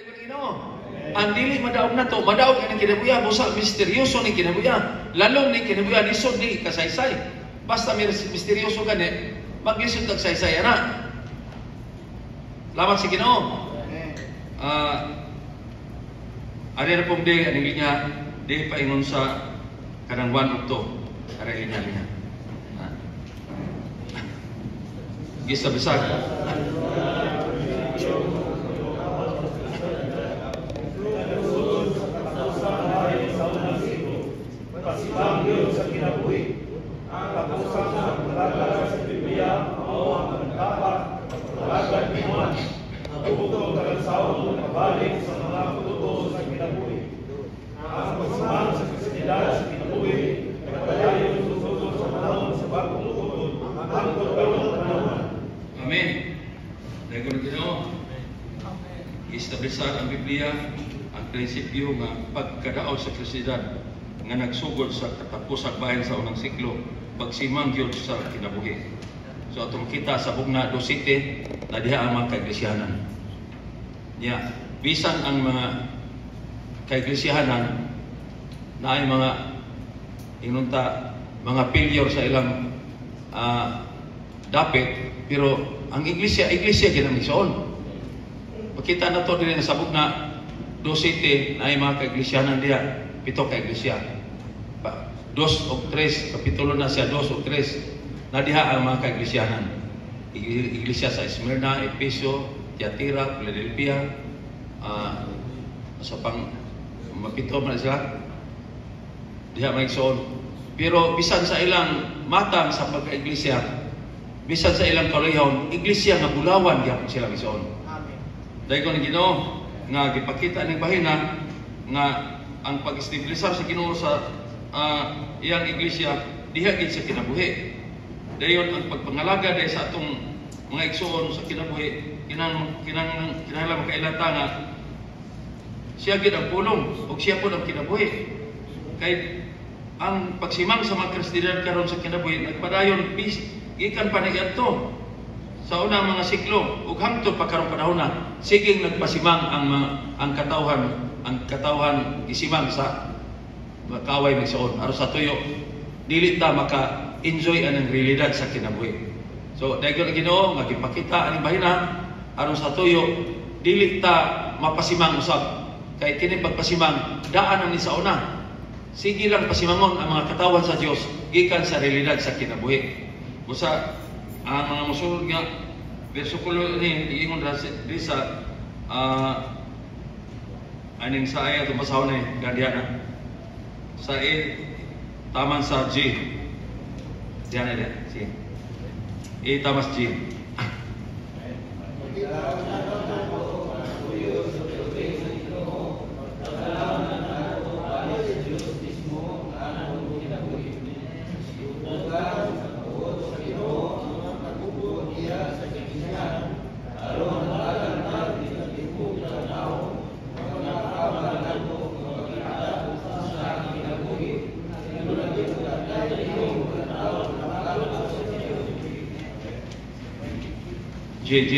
ko Ginoo. Ang dili madaog na to, madaog ang kinabuya, busa misteryoso ni kinabuya. Lalong ni kinabuya lisod ni kasaysay. Basta may misteryoso gani, maglisod kag saysay ana. Salamat sa Ginoo. Ari na pong day, aning linya, di paingon sa kanang 1 ukto. Ari linya. Gisa bisag. Pasibang yun sa kinabuhi. Ang kapusang ng paglaga sa Biblia o ang dapat paglagan ni Juan. Nagutong kalansaw ng pabalik sa mga kututo sa kinabuhi. Ang pagsumang sa kasidad sa kinabuhi, nagpadayon susunod sa panahon sa bagong ukod, ang pagkaroon ng panahon. Amen. Dahil ko na Ginoo, i-establish ang Biblia ang prinsipyo nga pagkadaog sa kasidad nga nagsugod sa katapusang bahin sa unang siklo, pagsimang gyud sa kinabuhi. So atong kita sa bugna 2:7 na diha ang mga kaiglesiyanan. Bisan ang mga kaiglesiyanan na ay mga inunta mga failure sa ilang dapit, pero ang iglesia ginang igsoon. Makita na to din sa bugna 2:7 na ay mga kaiglesiyanan diha, 7 kaiglesia. 2 o 3, kapitulo na siya, 2 o 3, na diha ang mga kaiglesiyanan. Iglesia sa Smyrna, Efeso, Tiatira, Philadelphia, sa pang mapito man sila, diha maigsoon. Pero bisan sa ilang matang sa pagka-iglesia, bisan sa ilang kalihon, iglesia nga bulawan gyapon sila igsoon. Amen. Dahil ko ni Ginoo nga gipakita ning bahina nga ang pag-establishar sa Ginoo sa iyang iglesia diha gid sa kinabuhi. Dayon ang pagpangalaga dahil sa atong mga igsoon sa kinabuhi, kinahanglan makailata nga siya gid ang pulong ug siya po ang kinabuhi. Kay ang pagsimang sa mga Kristiyano karon sa kinabuhi nagpadayon gikan pa niadto sa unang mga siklo ug hangtod pa karong panahon na siging nagpasimang ang katawhan gisimang sa makaway magsuon aron sa tuyo dili ta maka-enjoy anang realidad sa kinabuhi. So dahil ko Ginoo nga gipakita aning bahina aron sa tuyo dili ta mapasimang usab kay kini pagpasimang daan ang ni sa una. Sige lang pasimangon ang mga katawan sa Dios gikan sa realidad sa kinabuhi. Busa ang mga musulod nga bersikulo ni ingon ra sa aning sa ayat tumasahon ni gandiana sa taman sa G. Diyan na si tamas G. JJ.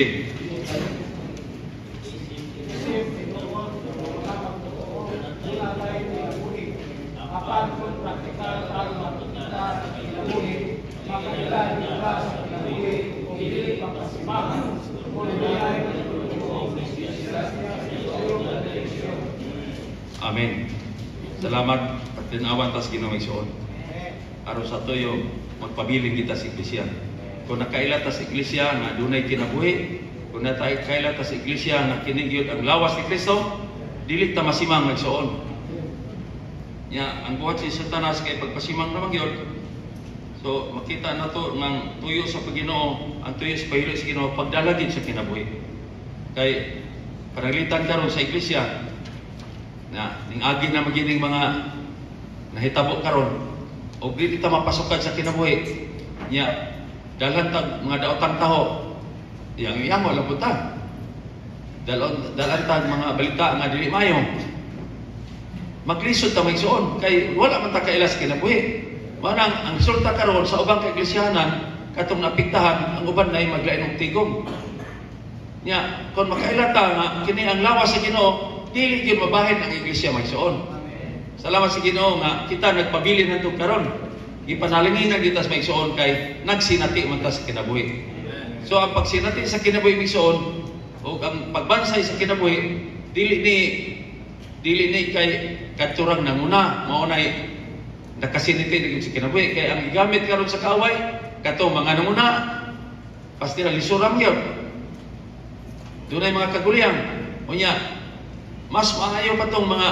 Amen. Salamat at tinawan tas Ginoo igsoon. Aron sa tuyo magpabiling kita sa iglesia. Kung nakailat sa iglesia nga dunay kinabuhi, kung nakailat sa iglesia nga kinigyod ang lawas ni Kristo, dili ta masimang magsuon. Ang buhat si Satanas kay pagpasimang naman gyud. So makita na to ng tuyo sa Ginoo, ang tuyo sa pahilo sa Ginoo pagdalagid sa kinabuhi. Kay panalitan karon sa iglesia na ning agi na magining mga nahitabo karon og dili ta mapasukan sa kinabuhi. Dalan tag mga daotang taho yang wala puta. Dalan tag mga balita nga dili mayo. Maglisod ta magsuon kay wala man ta kailas kinabuhi. Manang ang resulta karon sa ubang kaiglesiyanan katong napiktahan ang uban nay maglain og tigom. Nya kon makailata nga kini ang lawas sa Ginoo, dili gyud mabahin ang iglesia magsuon. Salamat sa Ginoo nga kita nagpabilin hantud karon. Ipanalinginan kita sa magsuon kay nagsinati man ta sa kinabuhi. So ang pagsinati sa kinabuhi magsuon o ang pagbansay sa kinabuhi dili ni kay katurang nanguna mao nay nakasiniti ni sa kinabuhi kay ang gigamit karon sa kaaway kato mga nanguna pasti lisuram gyud. Dunay mga kaguliyang. Unya, mas maayo pa tong mga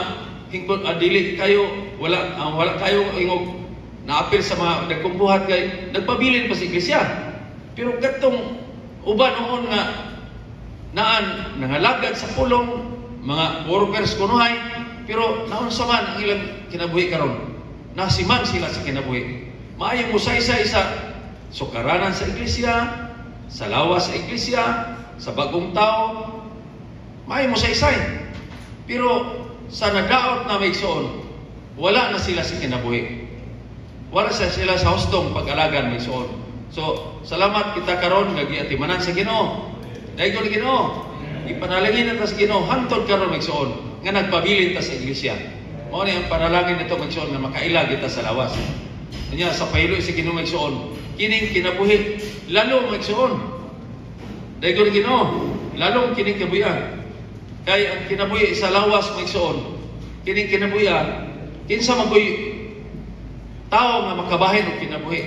hingkod dili kayo wala kayo ingog naapil sa mga nagkumbuhat kay nagpabilin pa sa iglesia. Pero katong uban noon nga naan nangalagad sa pulong mga workers kunuhay pero naon sa man ang ilang kinabuhi karon. Nasiman sila sa kinabuhi. Maayo mo sa sukaranan sa iglesia, sa lawas sa iglesia, sa bagong tao, may mo sa-isay. Pero sa nadaot na may soon, wala na sila sa kinabuhi. Wala sila sa hustong pag-alagan may soon. So, salamat kita karon nga giatimanan sa Ginoo. Dahil ko ni Ginoo, ipanalangin na sa Ginoo, hantod karon may soon, nga nagpabilin ta sa iglesia. Mao ni ang panalangin nito may soon nga makailag kita sa lawas. Kanya sa pahilo sa Ginoo may soon, kining kinabuhi, lalo may soon. Dahil ko Ginoo, lalong kining kabuyan. Kaya ang kinabuhi sa lawas may soon, kining kinabuyan, kinsa magoy tao nga makabahin og kinabuhi.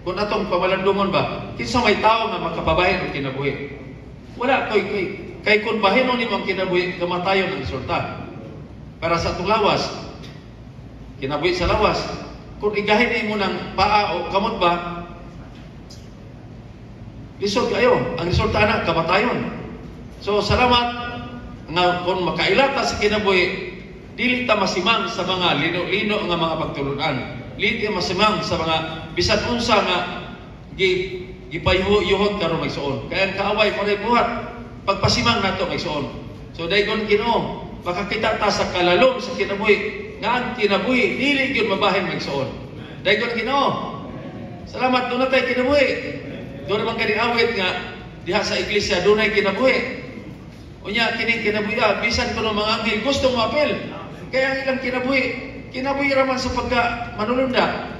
Kung atong pamalandungon ba, kinsa may tao nga makababahin og kinabuhi. Wala kay kung bahinon nimo ang kinabuhi, kamatayon ang resulta. Para sa atong lawas, kinabuhi sa lawas, kung igahin nimo ng paa o kamot ba, lisod kayo. Ang resulta na, kamatayon. So, salamat nga kung makailata sa kinabuhi, dili ta masimang sa mga lino-lino nga mga pagtulunan. Dili ta masimang sa mga bisan unsa nga gipayuhod karon may suon. Kaya ang kaaway mo rin buhat, pagpasimang nato may suon. So, dahil kung Ginoo, makakita ta sa kalalom sa kinabuhi, nga ang kinabuhi, dili gyud mabahin may suon. Dahil kung Ginoo, salamat doon na tayo kinabuhi. Doon naman kani awit nga diha sa iglesia dunay kinabuhi. Unya kining kinabuhi bisan kuno mga anghel gusto mo apel. Kaya ang ilang kinabuhi raman sa pagka manulunda.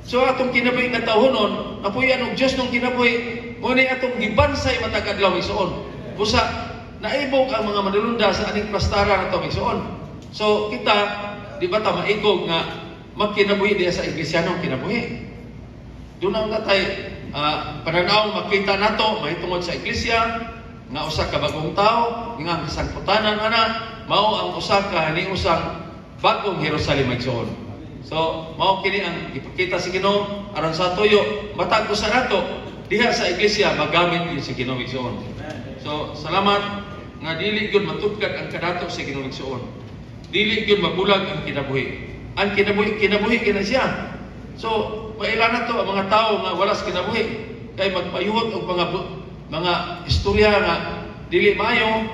So atong kinabuhi nga tahonon, napuyan og Dios nung kinabuhi, mo ni atong gibansay matag adlaw igsoon. Busa naibog ang mga manulunda sa aning prastara nato igsoon. So kita di ba ta maigog nga magkinabuhi diha sa iglesia nung kinabuhi. Doon na tay pananaw makita nato mahitungod sa iglesia nga usa ka bagong tao nga kasangputanan ana mao ang usa ka niusang bagong Jerusalem igsoon. So mao kini ang ipakita sa Ginoo aron sa tuyo matag usa nato diha sa iglesia magamit din sa Ginoo igsoon. So salamat nga dili gyud matugkad ang kadato sa Ginoo igsoon. Dili gyud mabulag ang kinabuhi. Ang kinabuhi kina siya. So, mailan na to ang mga tao nga walas kinabuhi kay magpayuhot og mga istorya nga dili mayo,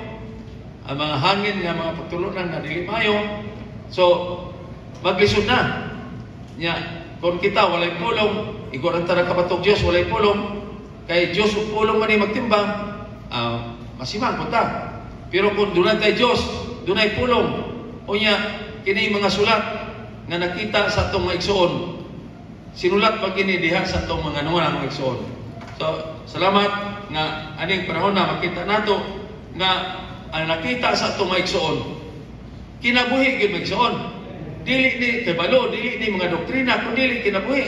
ang mga hangin nga mga pagtulunan nga dili mayo. So, maglisod na. Nya, kung kita walay pulong, iguran ta kapatog Dios walay pulong, kay Dios ug pulong man ni magtimbang, masimang punta. Pero kung dunay tay Dios, dunay pulong, unya kini mga sulat nga nakita sa atong igsoon. Sinulat pag kini diha sa atong mga nunang mga igsoon. So, salamat nga aning panahon na makita nato nga ang nakita sa atong mga igsoon kinabuhi gyud igsoon. Dili ni kabalo, dili ni mga doktrina, kun dili kinabuhi.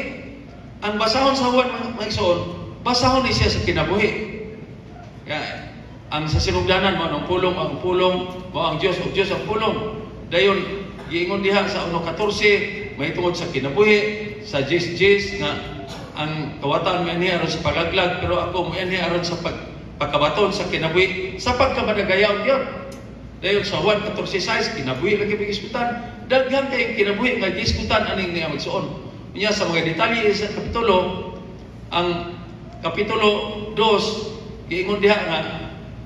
Ang basahon sa huwan mga igsoon, basahon ni siya sa kinabuhi. Kaya ang sa sinugdanan mo ang pulong mo ang Dios ug Dios ang pulong. Dayon giingon diha sa 1:14 mahitungod sa kinabuhi sa jis nga ang kawatan mo niya aron sa paglaglag pero ako mo niya aron sa pagkabaton sa kinabuhi sa pagkamadagayaw yun. Dayon sa 1:14 kinabuhi lagi bigiskutan daghan kay kinabuhi nga giskutan aning niya magsuon. Unya sa mga detalye sa kapitulo, ang kapitulo 2 giingon diha nga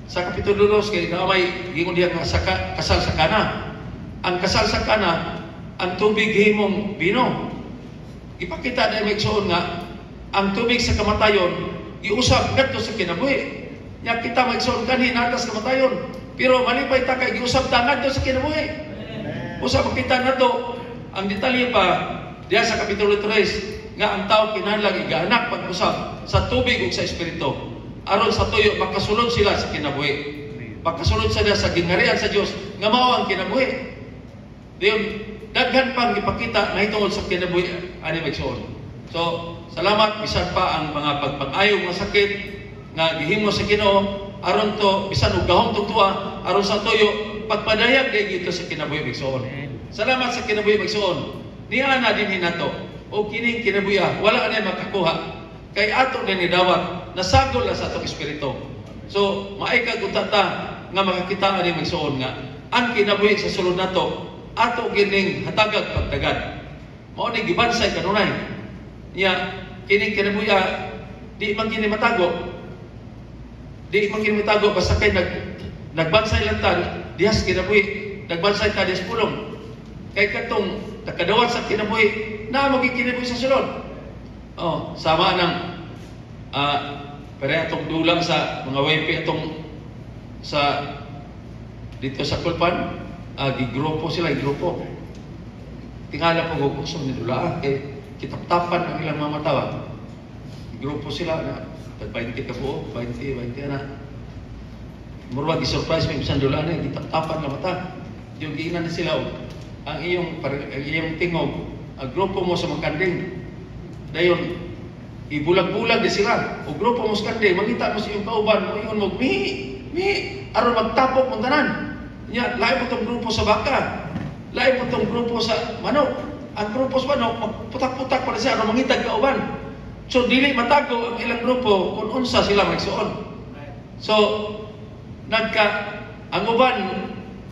sa kapitulo 2 kay namay giingon diha nga sa kasal sa Kana. Ang kasal sa Kana, ang tubig himong bino. Ipakita na magsuon nga ang tubig sa kamatayon giusab ngadto sa kinabuhi. Nya kita magsuon kanhi natas kamatayon. Pero malipay ta kay giusab ta ngadto sa kinabuhi. Usab kita nato ang detalye pa diya sa kapitulo 3 nga ang tao kinahanglan igaanak pag-usab sa tubig ug sa espiritu. Aron sa tuyo makasulod sila sa kinabuhi. Makasulod sila sa gingharian sa Dios nga mao ang kinabuhi. Diyon daghan pang ipakita na hitungod sa kinabuhi ani magsuon. So, salamat bisan pa ang mga pagpag-ayo nga sakit nga gihimo sa Ginoo aron to bisan og gahom tugtua aron sa tuyo pagpadayag kay gito sa kinabuhi magsuon. Salamat sa kinabuhi magsuon. Niya na din hinato o kining kinabuhi wala na makakuha kay ato na ni dawat nasagol na sa atong espiritu. So maay kag utata nga makakita ani magsuon nga ang kinabuhi sa sulod nato ato gining hatagag pagdagad. Mao ni gibansay kanunay. Nya kining kinabuhi di man kini matago. Di man kini matago basta kay nagbansay lang ta dihas kinabuhi, nagbansay ta dihas pulong. Kay katong nakadawat sa kinabuhi na magkikinabuhi sa sulod. Oh, sama ng pareha itong dulang sa mga wifi itong sa dito sa Kulpan, gigrupo sila, gigrupo. Tingala po gusto ni dula kay kitap-tapan ang ilang mga matawa. Gigrupo sila na 20 ka po, 20 na. Murwag i-surprise mo yung dula na kitap-tapan na mata. Yung giinan na sila ang iyong tingog, ang grupo mo sa magkanding. Dayon ibulag-bulag di sila. O grupo mo sa kanding, mangita mo sa iyong kauban, mo iyon mo, aron magtapok mong tanan. Nya, lain mo itong grupo sa baka. Lain mo itong grupo sa manok. Ang grupo sa manok, magputak-putak pa na siya, aron mangitag kauban. So, dili matago ang ilang grupo kung unsa sila magsuon. So, ang uban,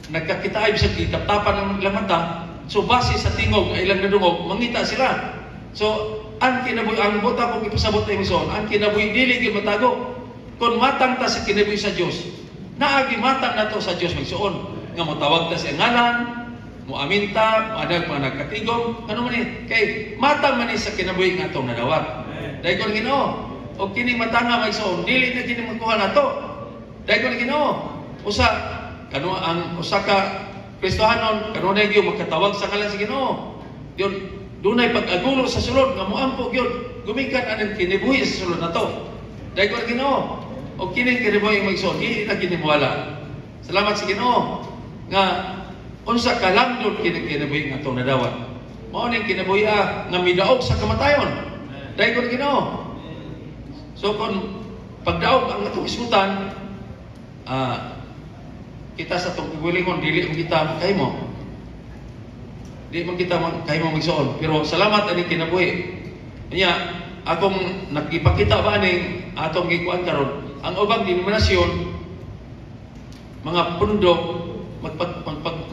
nagkakitaay sa kitap-tapan ng ilang mata, so base sa tingog ng ilang nadungog, mangita sila. So, ang kinabuhi, ang buta kong ipasabot na yung ang kinabuhi, dili gyud matago. Kung matang ta sa kinabuhi sa Dios, naagi matang na to sa Dios magsuon. Nga motawag ta sa ngalan, mo aminta, madag mga nagkatigom, ano man ni, kay matang man ni sa kinabuhi nga itong nadawat. Dahil kung Ginoo, o kini matanga magsuon, dili na kini magkuha na to. Dahil kung Ginoo, ang usa ka Kristohanon kanunay gyud makatawag sa ngalan sa Ginoo. Yun dunay pag-agulo sa sulod nga moampo gyud gumikan anang kinibuhi sa sulod nato. Dahil ko Ginoo o kining kinibuhi magsuon di na kinimuwala. Salamat sa Ginoo nga unsa ka langdon kining kinibuhi nga atong nadawat. Mao ning kinibuhi nga midaog sa kamatayon. Dahil ko Ginoo. So kung pagdaog ang atong ismutan kita sa itong kigulingon, dili mo kita kay mo. Di mo kita kay mo magsuon. Pero salamat ani kinabuhi. Kanya, akong nagipakita ba ni atong gikuan karon ang ubang denominasyon, mga pundok,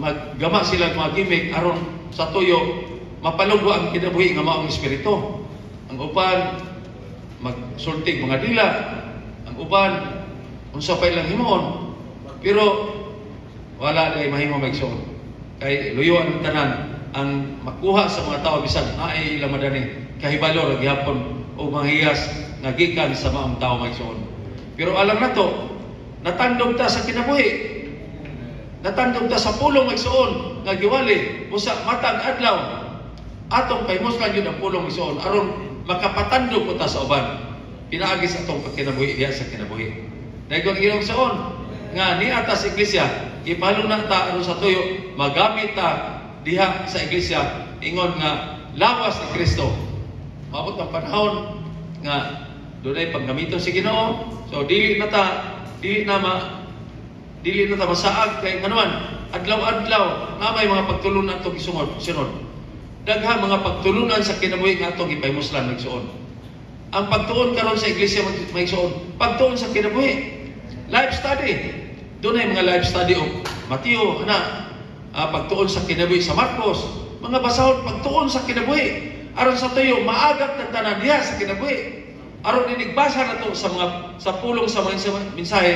maggama sila mga gimmick aron sa tuyo, mapalugwa ang kinabuhi nga maong espiritu. Ang uban, magsultig mga dila. Ang uban, unsa pa ilang himon. Pero wala day mahimo magsuon. Kay luyo ang tanan ang makuha sa mga tao bisan naay ilang madani kahibalo ra gihapon o manghiyas nga gikan sa maong tao magsuon. Pero alam nato, natandog ta sa kinabuhi. Natandog ta sa pulong magsuon nga giwali usa matag adlaw. Atong paymuslan yun ang pulong magsuon aron makapatandog ko ta sa uban. Pinaagis atong pagkinabuhi diya sa kinabuhi. Dahil kung ginong saon nga ni atas iglesia ipahalo na ta ano sa tuyo magamit ta diha sa iglesia ingon nga lawas ni Kristo. Maabot ang panahon nga dunay paggamito si Ginoo. So dili na ta masaag kay kanuan adlaw-adlaw na may mga pagtulunan atong sunod. Daghang mga pagtulunan sa kinabuhi nga atong ipaymuslan magsuon. Ang pagtuon karon sa iglesia magsuon, pagtuon sa kinabuhi. Life study. Doon ay mga life study o Mateo, pagtuon sa kinabuhi sa Marcos. Mga basahon, pagtuon sa kinabuhi. Aron sa tuyo, maagap ng tanan diha sa kinabuhi. Aron inigbasa na to sa pulong sa mga mensahe,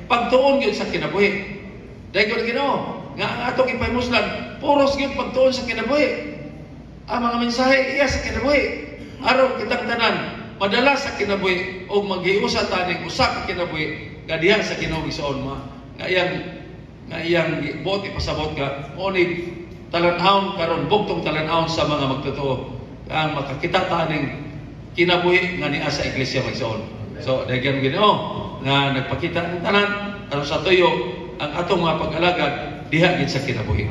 pagtuon yun sa kinabuhi. Dahil ko Ginoo, nga ang atong ipaymuslan, puros yun pagtuon sa kinabuhi. Ang mga mensahe iya sa kinabuhi. Aron kitang tanan, madala sa kinabuhi o maghiusa taning usa ka kinabuhi nga diha sa Ginoo igsoon nga iyang buot ipasabot ka mo ni talan-awon karon bugtong talan-awon sa mga magtotoo ang makakita taning kinabuhi nga niya sa iglesia magsoon. So daghang Ginoo nga nagpakita ng tanan aron sa tuyo ang atong mga pag-alagad diha gid sa kinabuhi.